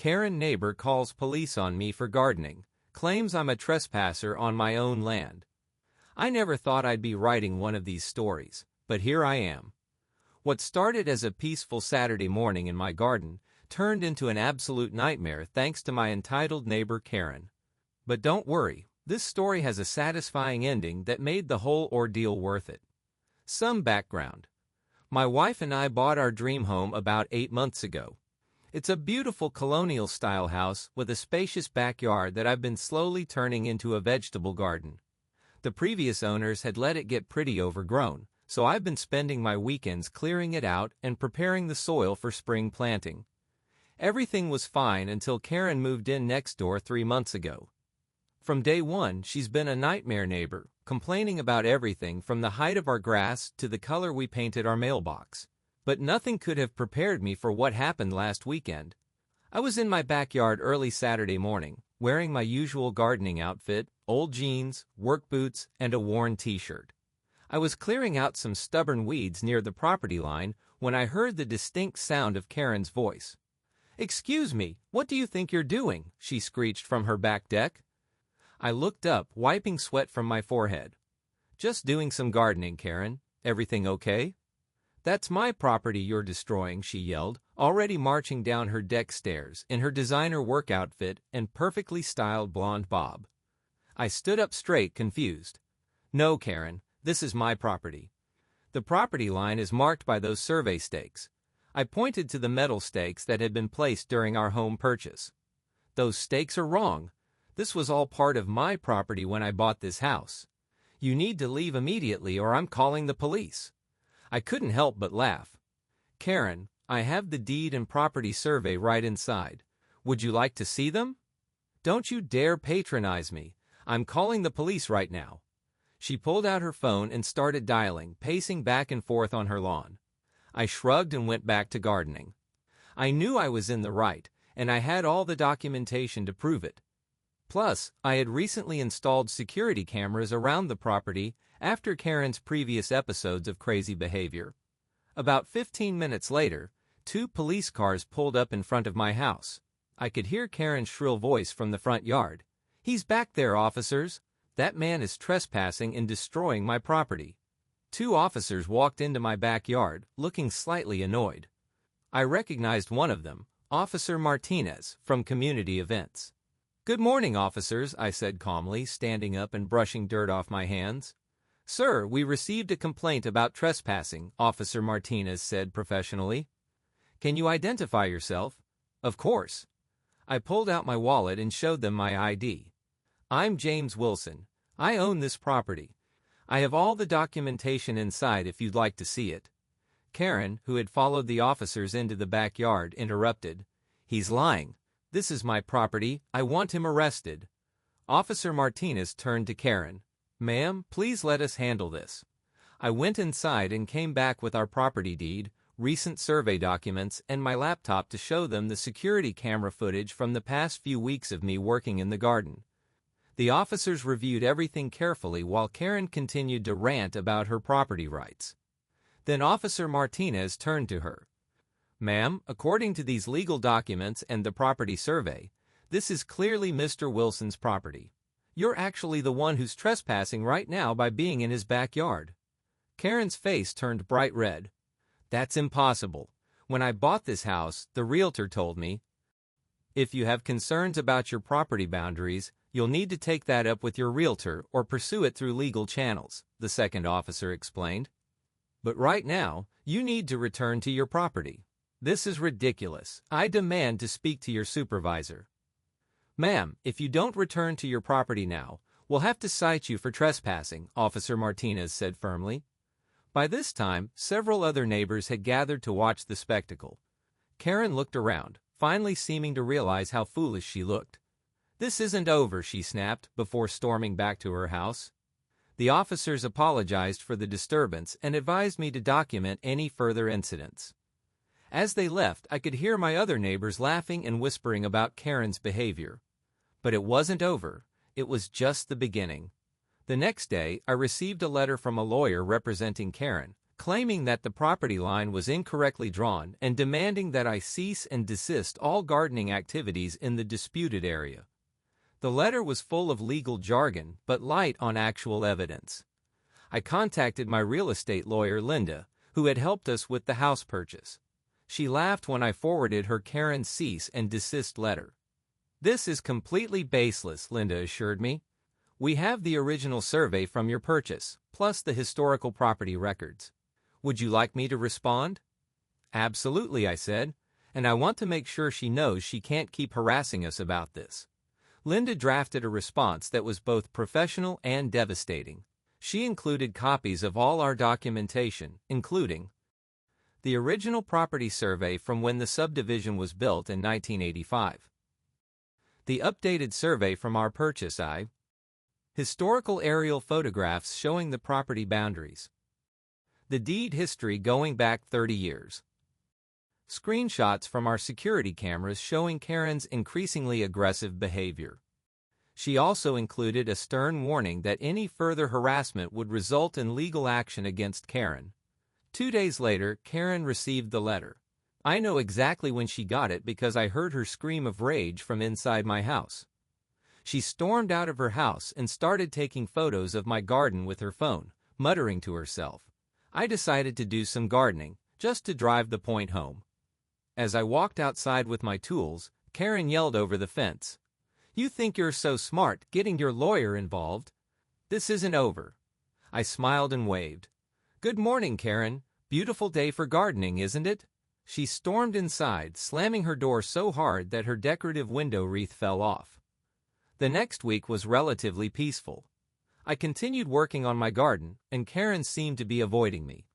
Karen neighbor calls police on me for gardening, claims I'm a trespasser on my own land. I never thought I'd be writing one of these stories, but here I am. What started as a peaceful Saturday morning in my garden turned into an absolute nightmare thanks to my entitled neighbor Karen. But don't worry, this story has a satisfying ending that made the whole ordeal worth it. Some background. My wife and I bought our dream home about 8 months ago. It's a beautiful colonial-style house with a spacious backyard that I've been slowly turning into a vegetable garden. The previous owners had let it get pretty overgrown, so I've been spending my weekends clearing it out and preparing the soil for spring planting. Everything was fine until Karen moved in next door 3 months ago. From day one, she's been a nightmare neighbor, complaining about everything from the height of our grass to the color we painted our mailbox. But nothing could have prepared me for what happened last weekend. I was in my backyard early Saturday morning, wearing my usual gardening outfit, old jeans, work boots, and a worn t-shirt. I was clearing out some stubborn weeds near the property line when I heard the distinct sound of Karen's voice. "Excuse me, what do you think you're doing?" she screeched from her back deck. I looked up, wiping sweat from my forehead. "Just doing some gardening, Karen. Everything okay?" "That's my property you're destroying," she yelled, already marching down her deck stairs in her designer work outfit and perfectly styled blonde bob. I stood up straight, confused. "No, Karen, this is my property. The property line is marked by those survey stakes." I pointed to the metal stakes that had been placed during our home purchase. "Those stakes are wrong. This was all part of my property when I bought this house. You need to leave immediately or I'm calling the police." I couldn't help but laugh. "Karen, I have the deed and property survey right inside. Would you like to see them?" "Don't you dare patronize me. I'm calling the police right now." She pulled out her phone and started dialing, pacing back and forth on her lawn. I shrugged and went back to gardening. I knew I was in the right, and I had all the documentation to prove it. Plus, I had recently installed security cameras around the property after Karen's previous episodes of crazy behavior. About 15 minutes later, 2 police cars pulled up in front of my house. I could hear Karen's shrill voice from the front yard. "He's back there, officers. That man is trespassing and destroying my property." 2 officers walked into my backyard, looking slightly annoyed. I recognized one of them, Officer Martinez, from community events. "Good morning, officers," I said calmly, standing up and brushing dirt off my hands. "Sir, we received a complaint about trespassing," Officer Martinez said professionally. "Can you identify yourself?" "Of course." I pulled out my wallet and showed them my ID. "I'm James Wilson. I own this property. I have all the documentation inside if you'd like to see it." Karen, who had followed the officers into the backyard, interrupted. "He's lying. This is my property. I want him arrested." Officer Martinez turned to Karen. "Ma'am, please let us handle this." I went inside and came back with our property deed, recent survey documents, and my laptop to show them the security camera footage from the past few weeks of me working in the garden. The officers reviewed everything carefully while Karen continued to rant about her property rights. Then Officer Martinez turned to her. "Ma'am, according to these legal documents and the property survey, this is clearly Mr. Wilson's property. You're actually the one who's trespassing right now by being in his backyard." Karen's face turned bright red. "That's impossible. When I bought this house, the realtor told me, if you have concerns about your property boundaries, you'll need to take that up with your realtor or pursue it through legal channels," the second officer explained. "But right now, you need to return to your property. This is ridiculous. I demand to speak to your supervisor." "Ma'am, if you don't return to your property now, we'll have to cite you for trespassing," Officer Martinez said firmly. By this time, several other neighbors had gathered to watch the spectacle. Karen looked around, finally seeming to realize how foolish she looked. "This isn't over," she snapped before storming back to her house. The officers apologized for the disturbance and advised me to document any further incidents. As they left, I could hear my other neighbors laughing and whispering about Karen's behavior. But it wasn't over. It was just the beginning. The next day, I received a letter from a lawyer representing Karen, claiming that the property line was incorrectly drawn and demanding that I cease and desist all gardening activities in the disputed area. The letter was full of legal jargon but light on actual evidence. I contacted my real estate lawyer, Linda, who had helped us with the house purchase. She laughed when I forwarded her Karen's cease and desist letter. "This is completely baseless," Linda assured me. "We have the original survey from your purchase, plus the historical property records. Would you like me to respond?" "Absolutely," I said, "and I want to make sure she knows she can't keep harassing us about this." Linda drafted a response that was both professional and devastating. She included copies of all our documentation, including the original property survey from when the subdivision was built in 1985, the updated survey from our purchase, historical aerial photographs showing the property boundaries, the deed history going back 30 years, screenshots from our security cameras showing Karen's increasingly aggressive behavior. She also included a stern warning that any further harassment would result in legal action against Karen. 2 days later, Karen received the letter. I know exactly when she got it because I heard her scream of rage from inside my house. She stormed out of her house and started taking photos of my garden with her phone, muttering to herself. I decided to do some gardening, just to drive the point home. As I walked outside with my tools, Karen yelled over the fence, "You think you're so smart, getting your lawyer involved? This isn't over." I smiled and waved. "Good morning, Karen. Beautiful day for gardening, isn't it?" She stormed inside, slamming her door so hard that her decorative window wreath fell off. The next week was relatively peaceful. I continued working on my garden, and Karen seemed to be avoiding me.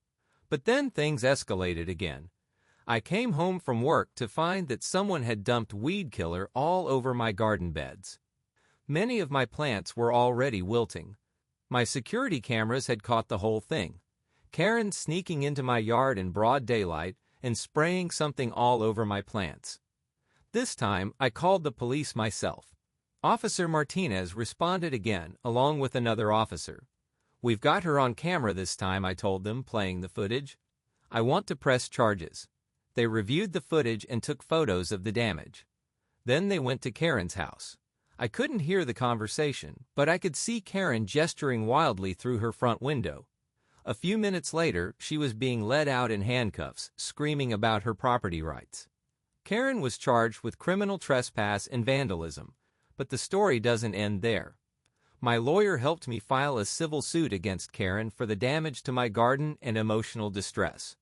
But then things escalated again. I came home from work to find that someone had dumped weed killer all over my garden beds. Many of my plants were already wilting. My security cameras had caught the whole thing. Karen sneaking into my yard in broad daylight and spraying something all over my plants. This time, I called the police myself. Officer Martinez responded again, along with another officer. "We've got her on camera this time," I told them, playing the footage. "I want to press charges." They reviewed the footage and took photos of the damage. Then they went to Karen's house. I couldn't hear the conversation, but I could see Karen gesturing wildly through her front window. A few minutes later, she was being led out in handcuffs, screaming about her property rights. Karen was charged with criminal trespass and vandalism, but the story doesn't end there. My lawyer helped me file a civil suit against Karen for the damage to my garden and emotional distress.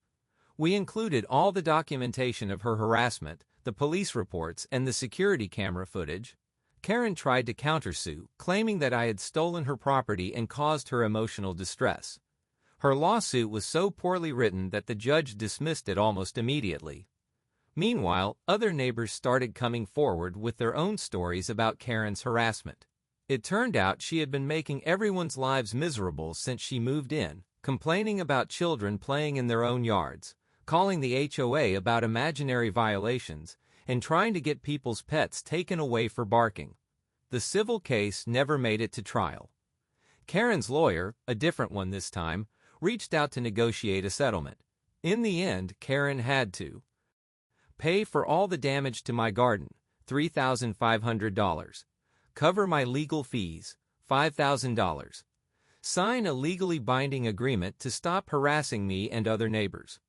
We included all the documentation of her harassment, the police reports, and the security camera footage. Karen tried to countersue, claiming that I had stolen her property and caused her emotional distress. Her lawsuit was so poorly written that the judge dismissed it almost immediately. Meanwhile, other neighbors started coming forward with their own stories about Karen's harassment. It turned out she had been making everyone's lives miserable since she moved in, complaining about children playing in their own yards, calling the HOA about imaginary violations, and trying to get people's pets taken away for barking. The civil case never made it to trial. Karen's lawyer, a different one this time, reached out to negotiate a settlement. In the end, Karen had to pay for all the damage to my garden, $3,500, cover my legal fees, $5,000, sign a legally binding agreement to stop harassing me and other neighbors,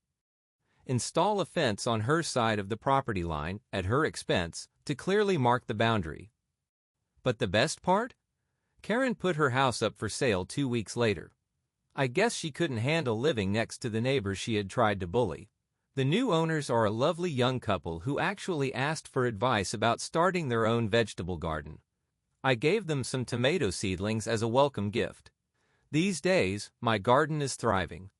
install a fence on her side of the property line, at her expense, to clearly mark the boundary. But the best part? Karen put her house up for sale 2 weeks later. I guess she couldn't handle living next to the neighbors she had tried to bully. The new owners are a lovely young couple who actually asked for advice about starting their own vegetable garden. I gave them some tomato seedlings as a welcome gift. These days, my garden is thriving.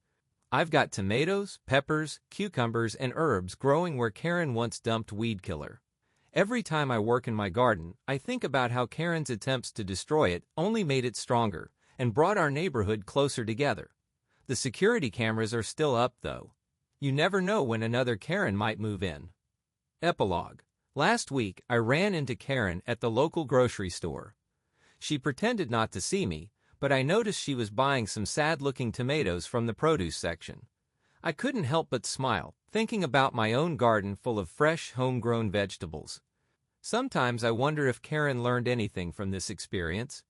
I've got tomatoes, peppers, cucumbers, and herbs growing where Karen once dumped weed killer. Every time I work in my garden, I think about how Karen's attempts to destroy it only made it stronger and brought our neighborhood closer together. The security cameras are still up, though. You never know when another Karen might move in. Epilogue. Last week, I ran into Karen at the local grocery store. She pretended not to see me, but I noticed she was buying some sad-looking tomatoes from the produce section. I couldn't help but smile, thinking about my own garden full of fresh, homegrown vegetables. Sometimes I wonder if Karen learned anything from this experience.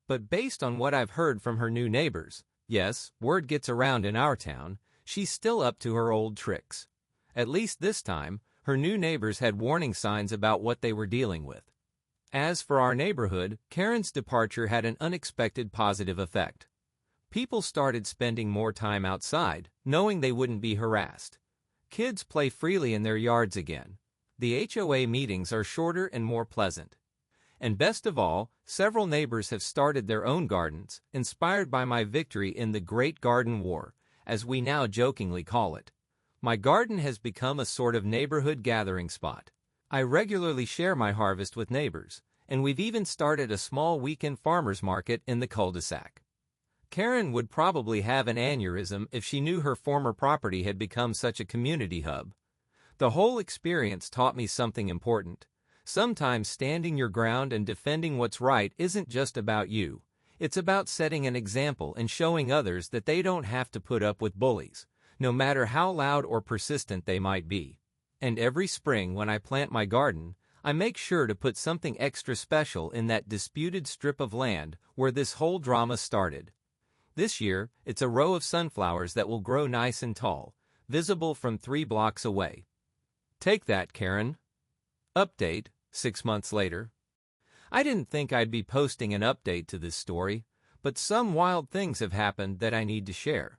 But based on what I've heard from her new neighbors, yes, word gets around in our town, she's still up to her old tricks. At least this time, her new neighbors had warning signs about what they were dealing with. As for our neighborhood, Karen's departure had an unexpected positive effect. People started spending more time outside, knowing they wouldn't be harassed. Kids play freely in their yards again. The HOA meetings are shorter and more pleasant. And best of all, several neighbors have started their own gardens, inspired by my victory in the Great Garden War, as we now jokingly call it. My garden has become a sort of neighborhood gathering spot. I regularly share my harvest with neighbors, and we've even started a small weekend farmers market in the cul-de-sac. Karen would probably have an aneurysm if she knew her former property had become such a community hub. The whole experience taught me something important. Sometimes standing your ground and defending what's right isn't just about you. It's about setting an example and showing others that they don't have to put up with bullies, no matter how loud or persistent they might be. And every spring when I plant my garden, I make sure to put something extra special in that disputed strip of land where this whole drama started. This year, it's a row of sunflowers that will grow nice and tall, visible from 3 blocks away. Take that, Karen. Update, 6 months later. I didn't think I'd be posting an update to this story, but some wild things have happened that I need to share.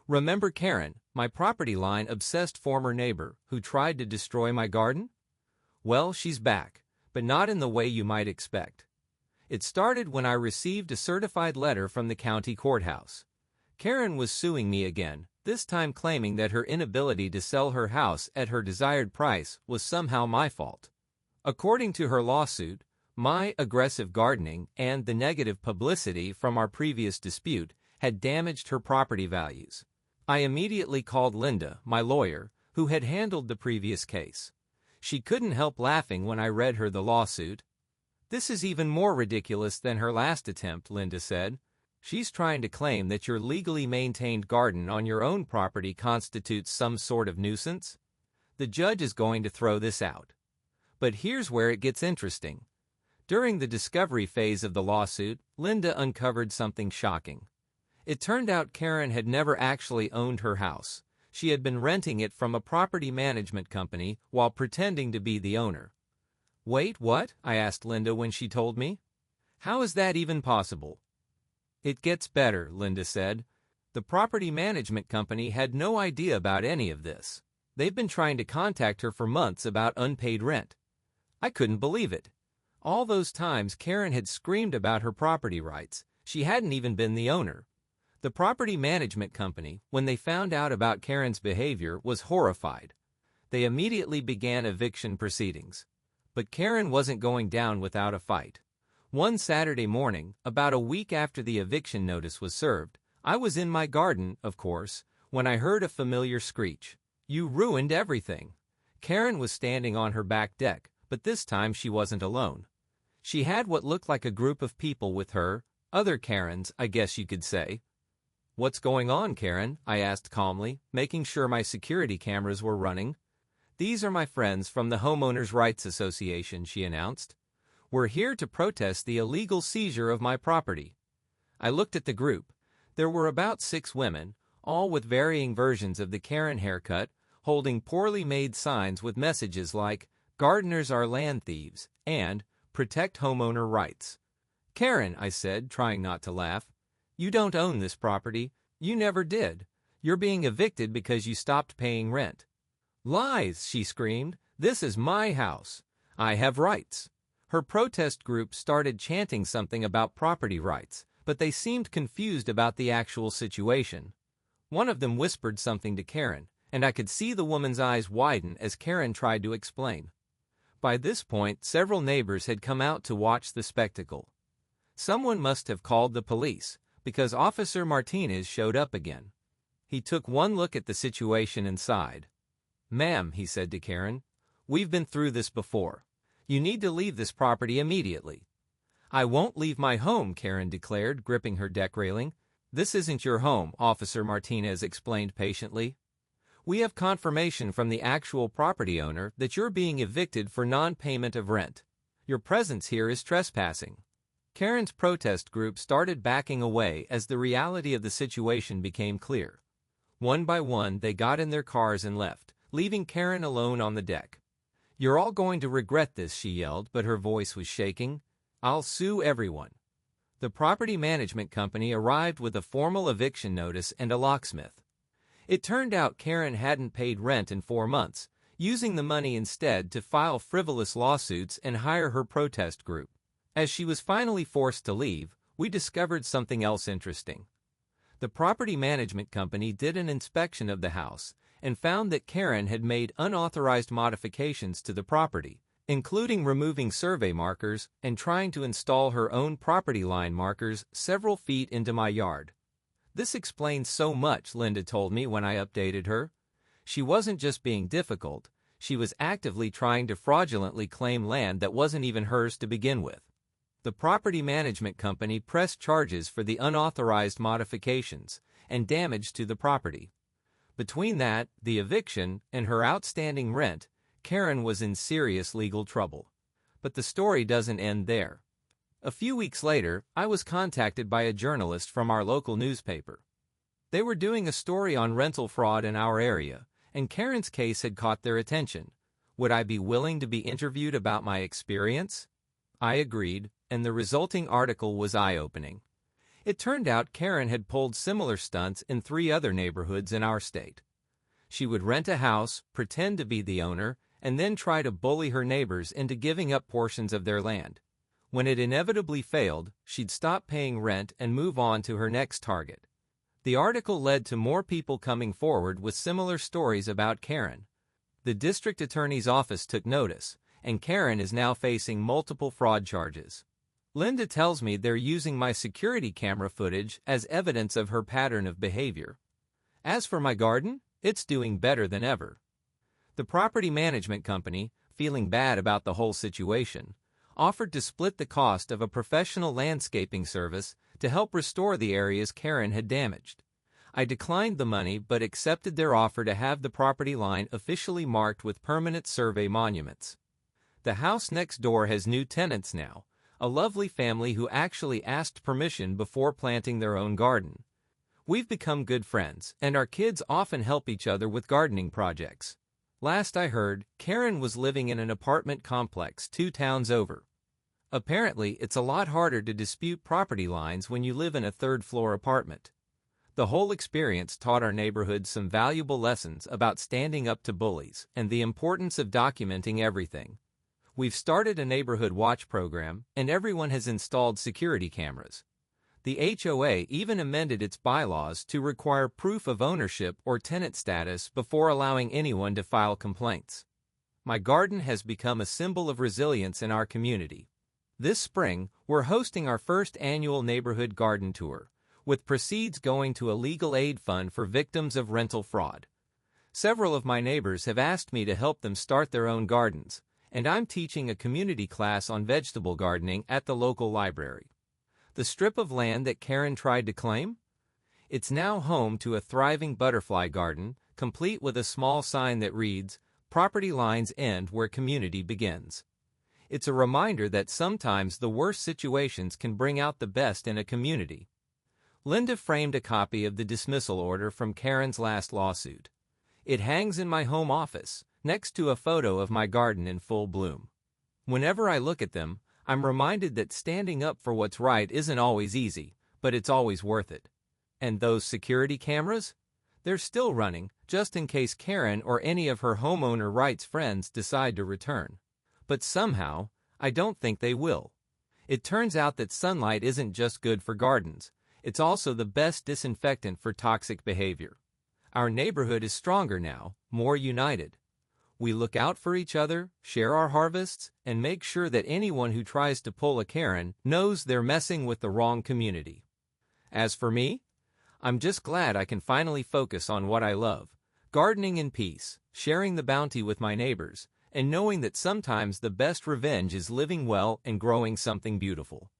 Remember Karen, my property line obsessed former neighbor who tried to destroy my garden? Well, she's back, but not in the way you might expect. It started when I received a certified letter from the county courthouse. Karen was suing me again, this time claiming that her inability to sell her house at her desired price was somehow my fault. According to her lawsuit, my aggressive gardening and the negative publicity from our previous dispute had damaged her property values. I immediately called Linda, my lawyer, who had handled the previous case. She couldn't help laughing when I read her the lawsuit. "This is even more ridiculous than her last attempt," Linda said. "She's trying to claim that your legally maintained garden on your own property constitutes some sort of nuisance. The judge is going to throw this out." But here's where it gets interesting. During the discovery phase of the lawsuit, Linda uncovered something shocking. It turned out Karen had never actually owned her house. She had been renting it from a property management company while pretending to be the owner. "Wait, what?" I asked Linda when she told me. "How is that even possible?" "It gets better," Linda said. "The property management company had no idea about any of this. They've been trying to contact her for months about unpaid rent." I couldn't believe it. All those times Karen had screamed about her property rights. She hadn't even been the owner. The property management company, when they found out about Karen's behavior, was horrified. They immediately began eviction proceedings. But Karen wasn't going down without a fight. One Saturday morning, about a week after the eviction notice was served, I was in my garden, of course, when I heard a familiar screech. "You ruined everything." Karen was standing on her back deck, but this time she wasn't alone. She had what looked like a group of people with her, other Karens, I guess you could say. "What's going on, Karen?" I asked calmly, making sure my security cameras were running. "These are my friends from the Homeowners' Rights Association," she announced. "We're here to protest the illegal seizure of my property." I looked at the group. There were about 6 women, all with varying versions of the Karen haircut, holding poorly made signs with messages like, "Gardeners are land thieves," and "Protect homeowner rights." "Karen," I said, trying not to laugh, "you don't own this property. You never did. You're being evicted because you stopped paying rent." "Lies," she screamed. "This is my house. I have rights." Her protest group started chanting something about property rights, but they seemed confused about the actual situation. One of them whispered something to Karen, and I could see the woman's eyes widen as Karen tried to explain. By this point, several neighbors had come out to watch the spectacle. Someone must have called the police, because Officer Martinez showed up again. He took one look at the situation and sighed. "Ma'am," he said to Karen, "we've been through this before. You need to leave this property immediately." "I won't leave my home," Karen declared, gripping her deck railing. "This isn't your home," Officer Martinez explained patiently. "We have confirmation from the actual property owner that you're being evicted for non-payment of rent. Your presence here is trespassing." Karen's protest group started backing away as the reality of the situation became clear. One by one, they got in their cars and left, leaving Karen alone on the deck. "You're all going to regret this," she yelled, but her voice was shaking. "I'll sue everyone." The property management company arrived with a formal eviction notice and a locksmith. It turned out Karen hadn't paid rent in 4 months, using the money instead to file frivolous lawsuits and hire her protest group. As she was finally forced to leave, we discovered something else interesting. The property management company did an inspection of the house and found that Karen had made unauthorized modifications to the property, including removing survey markers and trying to install her own property line markers several feet into my yard. "This explains so much," Linda told me when I updated her. "She wasn't just being difficult, she was actively trying to fraudulently claim land that wasn't even hers to begin with." The property management company pressed charges for the unauthorized modifications and damage to the property. Between that, the eviction, and her outstanding rent, Karen was in serious legal trouble. But the story doesn't end there. A few weeks later, I was contacted by a journalist from our local newspaper. They were doing a story on rental fraud in our area, and Karen's case had caught their attention. Would I be willing to be interviewed about my experience? I agreed, and the resulting article was eye-opening. It turned out Karen had pulled similar stunts in 3 other neighborhoods in our state. She would rent a house, pretend to be the owner, and then try to bully her neighbors into giving up portions of their land. When it inevitably failed, she'd stop paying rent and move on to her next target. The article led to more people coming forward with similar stories about Karen. The district attorney's office took notice, and Karen is now facing multiple fraud charges. Linda tells me they're using my security camera footage as evidence of her pattern of behavior. As for my garden, it's doing better than ever. The property management company, feeling bad about the whole situation, offered to split the cost of a professional landscaping service to help restore the areas Karen had damaged. I declined the money but accepted their offer to have the property line officially marked with permanent survey monuments. The house next door has new tenants now, a lovely family who actually asked permission before planting their own garden. We've become good friends, and our kids often help each other with gardening projects. Last I heard, Karen was living in an apartment complex 2 towns over. Apparently, it's a lot harder to dispute property lines when you live in a 3rd-floor apartment. The whole experience taught our neighborhood some valuable lessons about standing up to bullies and the importance of documenting everything. We've started a neighborhood watch program, and everyone has installed security cameras. The HOA even amended its bylaws to require proof of ownership or tenant status before allowing anyone to file complaints. My garden has become a symbol of resilience in our community. This spring, we're hosting our first annual neighborhood garden tour, with proceeds going to a legal aid fund for victims of rental fraud. Several of my neighbors have asked me to help them start their own gardens, and I'm teaching a community class on vegetable gardening at the local library. The strip of land that Karen tried to claim? It's now home to a thriving butterfly garden, complete with a small sign that reads, "Property lines end where community begins." It's a reminder that sometimes the worst situations can bring out the best in a community. Linda framed a copy of the dismissal order from Karen's last lawsuit. It hangs in my home office, next to a photo of my garden in full bloom. Whenever I look at them, I'm reminded that standing up for what's right isn't always easy, but it's always worth it. And those security cameras? They're still running, just in case Karen or any of her homeowner rights friends decide to return. But somehow, I don't think they will. It turns out that sunlight isn't just good for gardens, it's also the best disinfectant for toxic behavior. Our neighborhood is stronger now, more united. We look out for each other, share our harvests, and make sure that anyone who tries to pull a Karen knows they're messing with the wrong community. As for me, I'm just glad I can finally focus on what I love, gardening in peace, sharing the bounty with my neighbors, and knowing that sometimes the best revenge is living well and growing something beautiful.